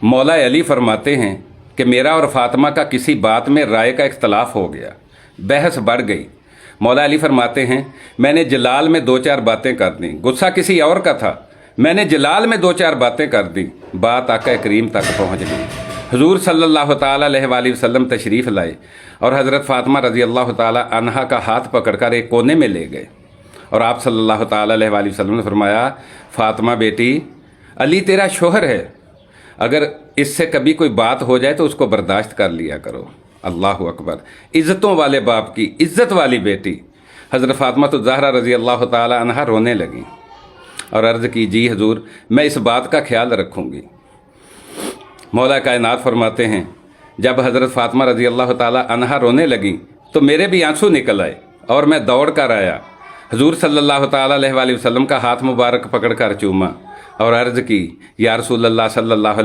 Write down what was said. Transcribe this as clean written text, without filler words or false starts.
मौला अली फरमाते हैं कि मेरा और फातिमा का किसी बात में राय का इख्तलाफ हो गया, बहस बढ़ गई। मौला अली फरमाते हैं मैंने जलाल में दो चार बातें कर दी, गुस्सा किसी और का था, मैंने जलाल में दो चार बातें कर दी, बात आका करीम तक पहुँच गई। हुजूर सल्लल्लाहु ताला अलैहि वसल्लम तशरीफ़ लाए और हज़रत फ़ातिमा रज़ी अल्लाह ताला अन्हा का हाथ पकड़कर एक कोने में ले गए और आप सल्लल्लाहु ताला अलैहि वसल्लम ने फरमाया, फ़ातिमा बेटी, अली तेरा शोहर है, अगर इससे कभी कोई बात हो जाए तो उसको बर्दाश्त कर लिया करो। अल्लाह अकबर। इज़्ज़तों वाले बाप की इज़्ज़त वाली बेटी हज़रत फ़ातिमा तो ज़हरा रज़ी अल्लाह ताला अन्हा रोने लगी और अर्ज़ की, जी हुजूर, मैं इस बात का ख्याल रखूँगी। मौला कायनात फरमाते हैं जब हज़रत फ़ातिमा रज़ी अल्लाह ताला अन्हा रोने लगी तो मेरे भी आंसू निकल आए और मैं दौड़ कर आया, हुजूर सल्लल्लाहु ताला अलैहि वसल्लम का हाथ मुबारक पकड़ कर चूमा और अर्ज़ की, या रसूल अल्लाह सल्लल्लाहु